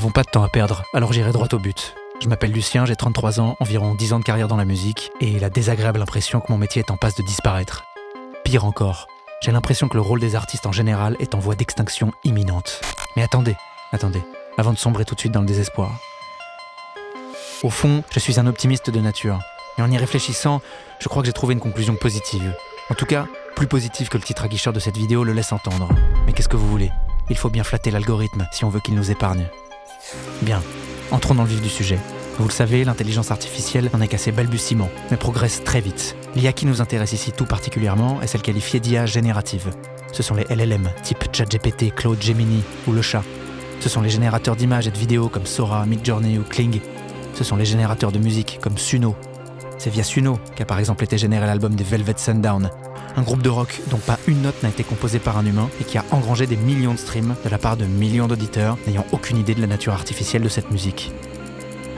n'avons pas de temps à perdre, alors j'irai droit au but. Je m'appelle Lucien, j'ai 33 ans, environ 10 ans de carrière dans la musique, et la désagréable impression que mon métier est en passe de disparaître. Pire encore, j'ai l'impression que le rôle des artistes en général est en voie d'extinction imminente. Mais attendez, avant de sombrer tout de suite dans le désespoir. Au fond, je suis un optimiste de nature, et en y réfléchissant, je crois que j'ai trouvé une conclusion positive. En tout cas, plus positive que le titre aguicheur de cette vidéo le laisse entendre. Mais qu'est-ce que vous voulez ? Il faut bien flatter l'algorithme si on veut qu'il nous épargne. Bien, entrons dans le vif du sujet. Vous le savez, l'intelligence artificielle n'en est qu'à ses balbutiements, mais progresse très vite. L'IA qui nous intéresse ici tout particulièrement est celle qualifiée d'IA générative. Ce sont les LLM, type ChatGPT, Claude, Gemini ou le chat. Ce sont les générateurs d'images et de vidéos comme Sora, Midjourney ou Kling. Ce sont les générateurs de musique comme Suno. C'est via Suno qu'a par exemple été généré l'album des Velvet Sundown, un groupe de rock dont pas une note n'a été composée par un humain et qui a engrangé des millions de streams de la part de millions d'auditeurs n'ayant aucune idée de la nature artificielle de cette musique.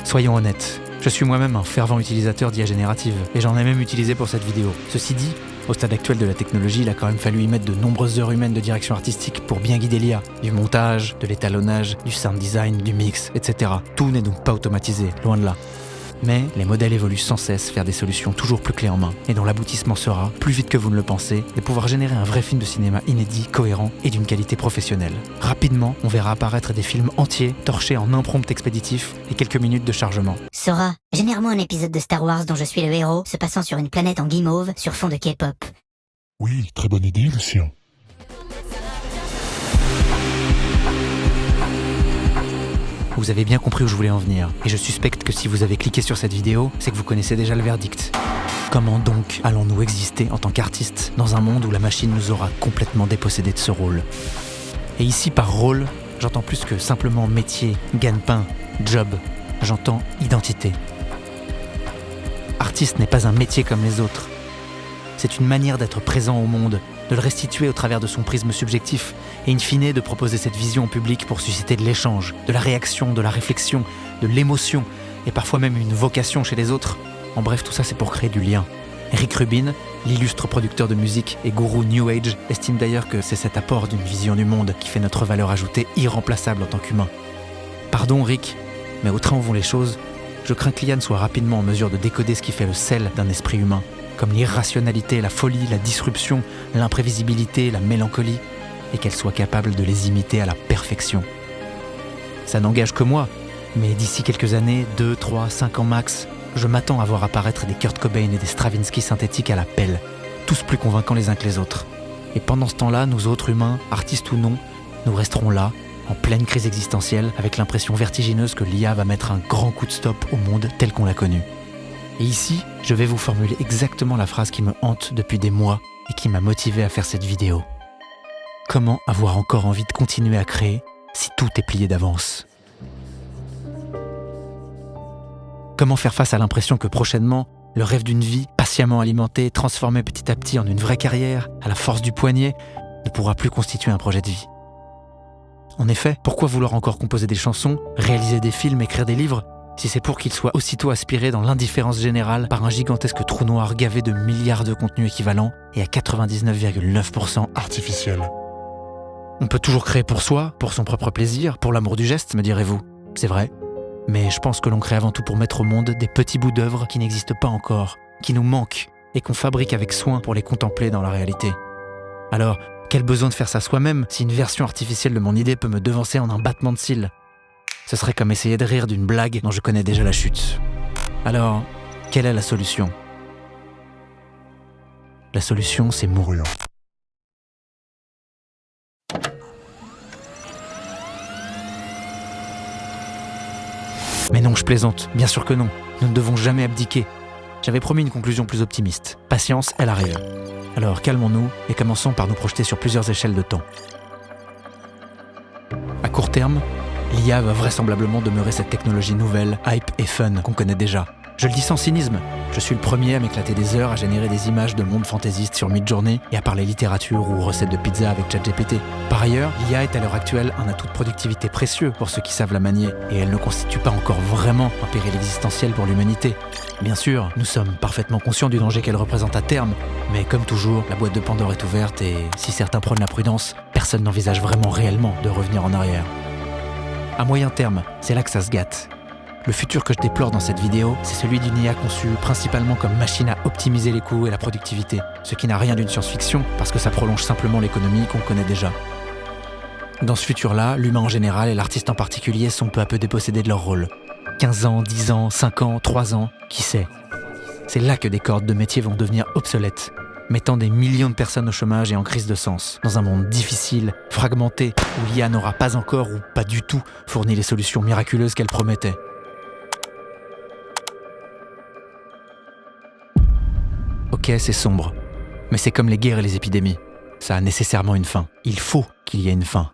Soyons honnêtes, je suis moi-même un fervent utilisateur d'IA générative et j'en ai même utilisé pour cette vidéo. Ceci dit, au stade actuel de la technologie, il a quand même fallu y mettre de nombreuses heures humaines de direction artistique pour bien guider l'IA. Du montage, de l'étalonnage, du sound design, du mix, etc. Tout n'est donc pas automatisé, loin de là. Mais les modèles évoluent sans cesse vers des solutions toujours plus clés en main, et dont l'aboutissement sera, plus vite que vous ne le pensez, de pouvoir générer un vrai film de cinéma inédit, cohérent et d'une qualité professionnelle. Rapidement, on verra apparaître des films entiers, torchés en un prompt expéditif et quelques minutes de chargement. Sora, génère-moi un épisode de Star Wars dont je suis le héros, se passant sur une planète en guimauve sur fond de K-pop. Oui, très bonne idée, Lucien. Vous avez bien compris où je voulais en venir, et je suspecte que si vous avez cliqué sur cette vidéo, c'est que vous connaissez déjà le verdict. Comment donc allons-nous exister en tant qu'artistes dans un monde où la machine nous aura complètement dépossédés de ce rôle ? Et ici, par rôle, j'entends plus que simplement métier, gagne-pain, job, j'entends identité. Artiste n'est pas un métier comme les autres. C'est une manière d'être présent au monde, de le restituer au travers de son prisme subjectif et in fine de proposer cette vision au public pour susciter de l'échange, de la réaction, de la réflexion, de l'émotion et parfois même une vocation chez les autres. En bref, tout ça c'est pour créer du lien. Rick Rubin, l'illustre producteur de musique et gourou New Age, estime d'ailleurs que c'est cet apport d'une vision du monde qui fait notre valeur ajoutée irremplaçable en tant qu'humain. Pardon Rick, mais au train où vont les choses, je crains que l'IA ne soit rapidement en mesure de décoder ce qui fait le sel d'un esprit humain, comme l'irrationalité, la folie, la disruption, l'imprévisibilité, la mélancolie, et qu'elle soit capable de les imiter à la perfection. Ça n'engage que moi, mais d'ici quelques années, 2, 3, 5 ans max, je m'attends à voir apparaître des Kurt Cobain et des Stravinsky synthétiques à la pelle, tous plus convaincants les uns que les autres. Et pendant ce temps-là, nous autres humains, artistes ou non, nous resterons là, en pleine crise existentielle, avec l'impression vertigineuse que l'IA va mettre un grand coup de stop au monde tel qu'on l'a connu. Et ici, je vais vous formuler exactement la phrase qui me hante depuis des mois et qui m'a motivé à faire cette vidéo. Comment avoir encore envie de continuer à créer si tout est plié d'avance ? Comment faire face à l'impression que prochainement, le rêve d'une vie, patiemment alimentée, transformée petit à petit en une vraie carrière, à la force du poignet, ne pourra plus constituer un projet de vie ? En effet, pourquoi vouloir encore composer des chansons, réaliser des films, écrire des livres, si c'est pour qu'ils soient aussitôt aspirés dans l'indifférence générale par un gigantesque trou noir gavé de milliards de contenus équivalents et à 99,9% Artificiel. On peut toujours créer pour soi, pour son propre plaisir, pour l'amour du geste, me direz-vous. C'est vrai. Mais je pense que l'on crée avant tout pour mettre au monde des petits bouts d'œuvre qui n'existent pas encore, qui nous manquent et qu'on fabrique avec soin pour les contempler dans la réalité. Alors, quel besoin de faire ça soi-même si une version artificielle de mon idée peut me devancer en un battement de cils ? Ce serait comme essayer de rire d'une blague dont je connais déjà la chute. Alors, quelle est la solution ? La solution, c'est mourir. Mais non, je plaisante, bien sûr que non. Nous ne devons jamais abdiquer. J'avais promis une conclusion plus optimiste. Patience, elle arrive. Alors calmons-nous et commençons par nous projeter sur plusieurs échelles de temps. À court terme, l'IA va vraisemblablement demeurer cette technologie nouvelle, hype et fun qu'on connaît déjà. Je le dis sans cynisme, je suis le premier à m'éclater des heures à générer des images de mondes fantaisistes sur Midjourney et à parler littérature ou recettes de pizza avec ChatGPT. Par ailleurs, l'IA est à l'heure actuelle un atout de productivité précieux pour ceux qui savent la manier et elle ne constitue pas encore vraiment un péril existentiel pour l'humanité. Bien sûr, nous sommes parfaitement conscients du danger qu'elle représente à terme, mais comme toujours, la boîte de Pandore est ouverte et si certains prônent la prudence, personne n'envisage vraiment réellement de revenir en arrière. À moyen terme, c'est là que ça se gâte. Le futur que je déplore dans cette vidéo, c'est celui d'une IA conçue principalement comme machine à optimiser les coûts et la productivité, ce qui n'a rien d'une science-fiction parce que ça prolonge simplement l'économie qu'on connaît déjà. Dans ce futur-là, l'humain en général et l'artiste en particulier sont peu à peu dépossédés de leur rôle. 15 ans, 10 ans, 5 ans, 3 ans, qui sait ? C'est là que des cordes de métier vont devenir obsolètes, mettant des millions de personnes au chômage et en crise de sens, dans un monde difficile, fragmenté, où l'IA n'aura pas encore ou pas du tout fourni les solutions miraculeuses qu'elle promettait. Ok, c'est sombre, mais c'est comme les guerres et les épidémies. Ça a nécessairement une fin. Il faut qu'il y ait une fin.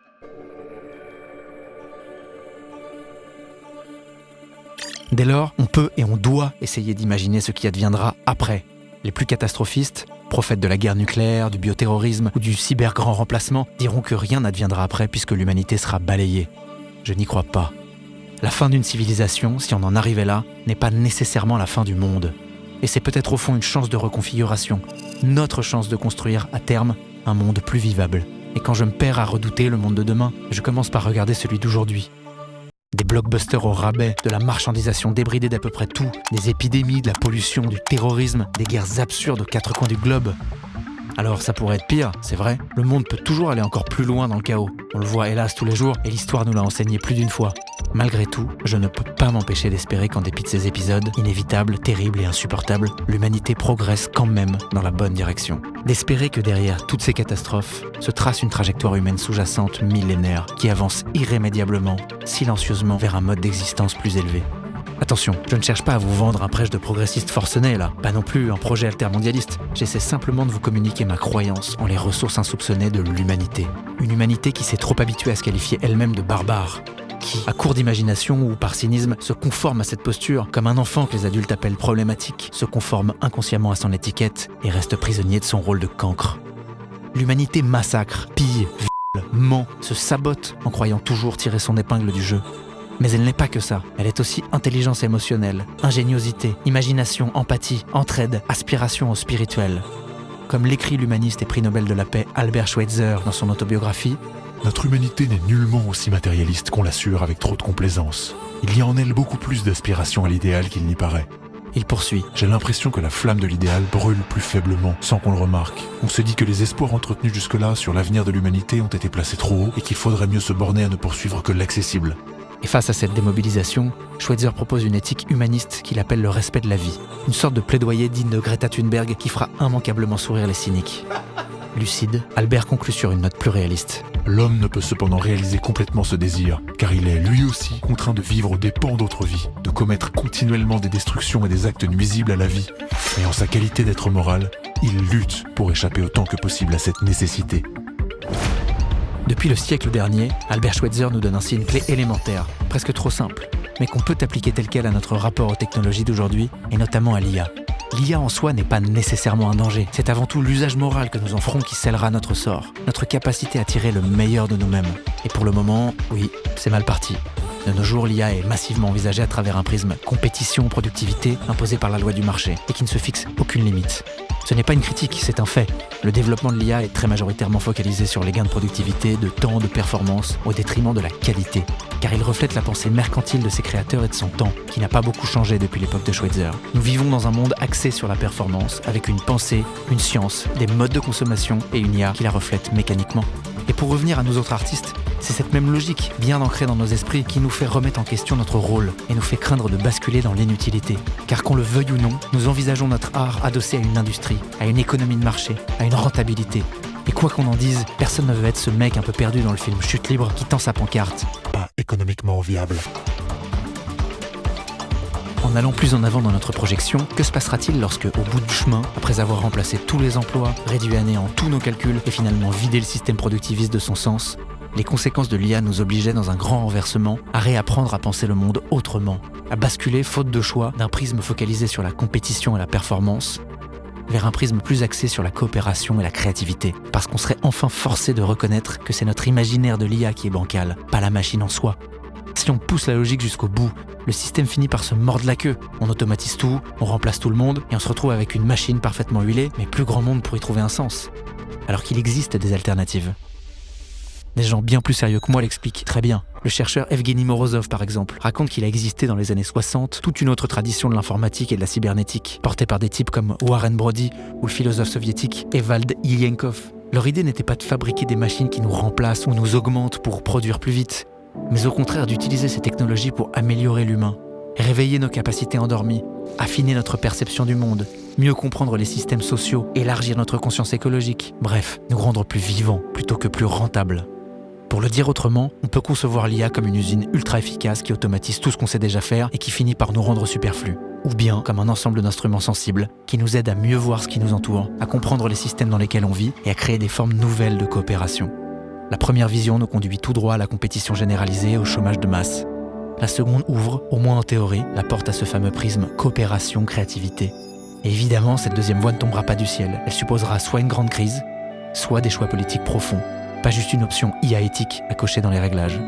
Dès lors, on peut et on doit essayer d'imaginer ce qui adviendra après. Les plus catastrophistes, prophètes de la guerre nucléaire, du bioterrorisme ou du cyber-grand remplacement, diront que rien n'adviendra après puisque l'humanité sera balayée. Je n'y crois pas. La fin d'une civilisation, si on en arrivait là, n'est pas nécessairement la fin du monde. Et c'est peut-être au fond une chance de reconfiguration, notre chance de construire, à terme, un monde plus vivable. Et quand je me perds à redouter le monde de demain, je commence par regarder celui d'aujourd'hui. Des blockbusters au rabais, de la marchandisation débridée d'à peu près tout, des épidémies, de la pollution, du terrorisme, des guerres absurdes aux quatre coins du globe. Alors ça pourrait être pire, c'est vrai. Le monde peut toujours aller encore plus loin dans le chaos. On le voit hélas tous les jours et l'histoire nous l'a enseigné plus d'une fois. Malgré tout, je ne peux pas m'empêcher d'espérer qu'en dépit de ces épisodes, inévitables, terribles et insupportables, l'humanité progresse quand même dans la bonne direction. D'espérer que derrière toutes ces catastrophes se trace une trajectoire humaine sous-jacente millénaire qui avance irrémédiablement, silencieusement vers un mode d'existence plus élevé. Attention, je ne cherche pas à vous vendre un prêche de progressiste forcené là, pas non plus un projet altermondialiste. J'essaie simplement de vous communiquer ma croyance en les ressources insoupçonnées de l'humanité. Une humanité qui s'est trop habituée à se qualifier elle-même de barbare, qui, à court d'imagination ou par cynisme, se conforme à cette posture, comme un enfant que les adultes appellent problématique, se conforme inconsciemment à son étiquette et reste prisonnier de son rôle de cancre. L'humanité massacre, pille, viole, ment, se sabote en croyant toujours tirer son épingle du jeu. Mais elle n'est pas que ça, elle est aussi intelligence émotionnelle, ingéniosité, imagination, empathie, entraide, aspiration au spirituel. Comme l'écrit l'humaniste et prix Nobel de la paix Albert Schweitzer dans son autobiographie, Notre humanité n'est nullement aussi matérialiste qu'on l'assure avec trop de complaisance. Il y a en elle beaucoup plus d'aspiration à l'idéal qu'il n'y paraît. il poursuit. J'ai l'impression que la flamme de l'idéal brûle plus faiblement, sans qu'on le remarque. On se dit que les espoirs entretenus jusque-là sur l'avenir de l'humanité ont été placés trop haut et qu'il faudrait mieux se borner à ne poursuivre que l'accessible. Et face à cette démobilisation, Schweitzer propose une éthique humaniste qu'il appelle le respect de la vie. Une sorte de plaidoyer digne de Greta Thunberg qui fera immanquablement sourire les cyniques. Lucide, Albert conclut sur une note plus réaliste. L'homme ne peut cependant réaliser complètement ce désir, car il est lui aussi contraint de vivre aux dépens d'autres vies, de commettre continuellement des destructions et des actes nuisibles à la vie. Mais en sa qualité d'être moral, il lutte pour échapper autant que possible à cette nécessité. Depuis le siècle dernier, Albert Schweitzer nous donne ainsi une clé élémentaire, presque trop simple, mais qu'on peut appliquer telle quelle à notre rapport aux technologies d'aujourd'hui, et notamment à l'IA. L'IA en soi n'est pas nécessairement un danger, c'est avant tout l'usage moral que nous en ferons qui scellera notre sort, notre capacité à tirer le meilleur de nous-mêmes. Et pour le moment, oui, c'est mal parti. De nos jours, l'IA est massivement envisagée à travers un prisme compétition-productivité imposé par la loi du marché et qui ne se fixe aucune limite. Ce n'est pas une critique, c'est un fait. Le développement de l'IA est très majoritairement focalisé sur les gains de productivité, de temps, de performance, au détriment de la qualité. Car il reflète la pensée mercantile de ses créateurs et de son temps, qui n'a pas beaucoup changé depuis l'époque de Schweitzer. Nous vivons dans un monde axé sur la performance, avec une pensée, une science, des modes de consommation et une IA qui la reflète mécaniquement. Et pour revenir à nous autres artistes, c'est cette même logique, bien ancrée dans nos esprits, qui nous fait remettre en question notre rôle et nous fait craindre de basculer dans l'inutilité. Car qu'on le veuille ou non, nous envisageons notre art adossé à une industrie, à une économie de marché, à une rentabilité. Et quoi qu'on en dise, personne ne veut être ce mec un peu perdu dans le film Chute libre qui tend sa pancarte. Pas économiquement viable. En allant plus en avant dans notre projection, que se passera-t-il lorsque, au bout du chemin, après avoir remplacé tous les emplois, réduit à néant tous nos calculs et finalement vidé le système productiviste de son sens, les conséquences de l'IA nous obligeaient dans un grand renversement à réapprendre à penser le monde autrement, à basculer, faute de choix, d'un prisme focalisé sur la compétition et la performance, vers un prisme plus axé sur la coopération et la créativité, parce qu'on serait enfin forcé de reconnaître que c'est notre imaginaire de l'IA qui est bancal, pas la machine en soi. Si on pousse la logique jusqu'au bout, le système finit par se mordre la queue. On automatise tout, on remplace tout le monde, et on se retrouve avec une machine parfaitement huilée, mais plus grand monde pour y trouver un sens. Alors qu'il existe des alternatives. Des gens bien plus sérieux que moi l'expliquent très bien. Le chercheur Evgeny Morozov, par exemple, raconte qu'il a existé dans les années 60 toute une autre tradition de l'informatique et de la cybernétique, portée par des types comme Warren Brody ou le philosophe soviétique Evald Ilienkov. Leur idée n'était pas de fabriquer des machines qui nous remplacent ou nous augmentent pour produire plus vite, mais au contraire d'utiliser ces technologies pour améliorer l'humain, réveiller nos capacités endormies, affiner notre perception du monde, mieux comprendre les systèmes sociaux, élargir notre conscience écologique, bref, nous rendre plus vivants plutôt que plus rentables. Pour le dire autrement, on peut concevoir l'IA comme une usine ultra efficace qui automatise tout ce qu'on sait déjà faire et qui finit par nous rendre superflus. Ou bien comme un ensemble d'instruments sensibles qui nous aident à mieux voir ce qui nous entoure, à comprendre les systèmes dans lesquels on vit et à créer des formes nouvelles de coopération. La première vision nous conduit tout droit à la compétition généralisée et au chômage de masse. La seconde ouvre, au moins en théorie, la porte à ce fameux prisme coopération-créativité. Et évidemment, cette deuxième voie ne tombera pas du ciel. Elle supposera soit une grande crise, soit des choix politiques profonds. Pas juste une option IA éthique à cocher dans les réglages.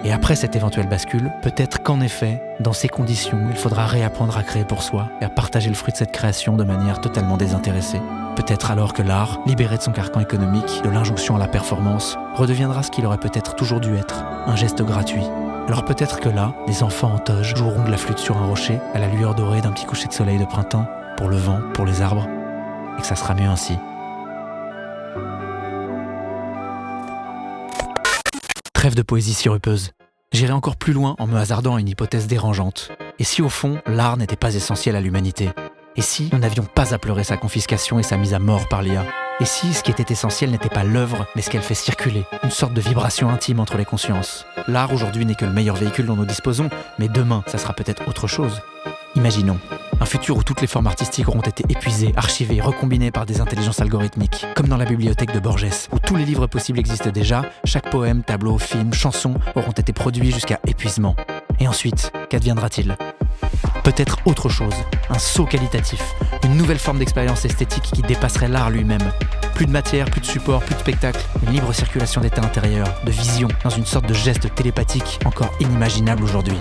Et après cette éventuelle bascule, peut-être qu'en effet, dans ces conditions, il faudra réapprendre à créer pour soi et à partager le fruit de cette création de manière totalement désintéressée. Peut-être alors que l'art, libéré de son carcan économique, de l'injonction à la performance, redeviendra ce qu'il aurait peut-être toujours dû être, un geste gratuit. Alors peut-être que là, des enfants en toge joueront de la flûte sur un rocher, à la lueur dorée d'un petit coucher de soleil de printemps, pour le vent, pour les arbres, et que ça sera mieux ainsi. Trêve de poésie sirupeuse. J'irai encore plus loin en me hasardant à une hypothèse dérangeante. Et si au fond, l'art n'était pas essentiel à l'humanité ? Et si nous n'avions pas à pleurer sa confiscation et sa mise à mort par l'IA ? Et si ce qui était essentiel n'était pas l'œuvre, mais ce qu'elle fait circuler, une sorte de vibration intime entre les consciences ? L'art aujourd'hui n'est que le meilleur véhicule dont nous disposons, mais demain, ça sera peut-être autre chose. Imaginons un futur où toutes les formes artistiques auront été épuisées, archivées, recombinées par des intelligences algorithmiques, comme dans la bibliothèque de Borges, où tous les livres possibles existent déjà, chaque poème, tableau, film, chanson auront été produits jusqu'à épuisement. Et ensuite, qu'adviendra-t-il ? Peut-être autre chose, un saut qualitatif, une nouvelle forme d'expérience esthétique qui dépasserait l'art lui-même. Plus de matière, plus de support, plus de spectacle, une libre circulation d'état intérieur, de vision, dans une sorte de geste télépathique encore inimaginable aujourd'hui.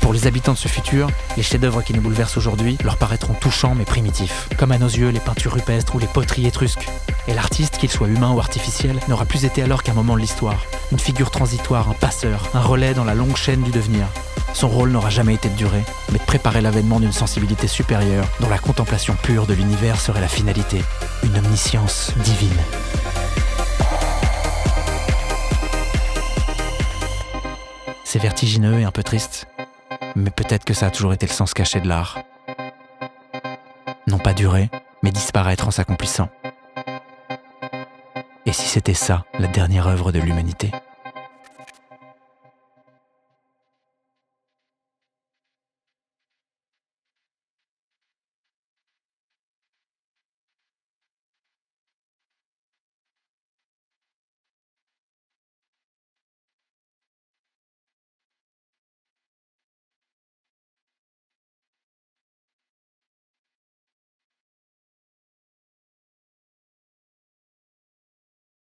Pour les habitants de ce futur, les chefs-d'œuvre qui nous bouleversent aujourd'hui leur paraîtront touchants mais primitifs, comme à nos yeux les peintures rupestres ou les poteries étrusques. Et l'artiste, qu'il soit humain ou artificiel, n'aura plus été alors qu'un moment de l'histoire, une figure transitoire, un passeur, un relais dans la longue chaîne du devenir. Son rôle n'aura jamais été de durer, mais de préparer l'avènement d'une sensibilité supérieure dont la contemplation pure de l'univers serait la finalité, une omniscience divine. C'est vertigineux et un peu triste. Mais peut-être que ça a toujours été le sens caché de l'art. Non pas durer, mais disparaître en s'accomplissant. Et si c'était ça, la dernière œuvre de l'humanité ?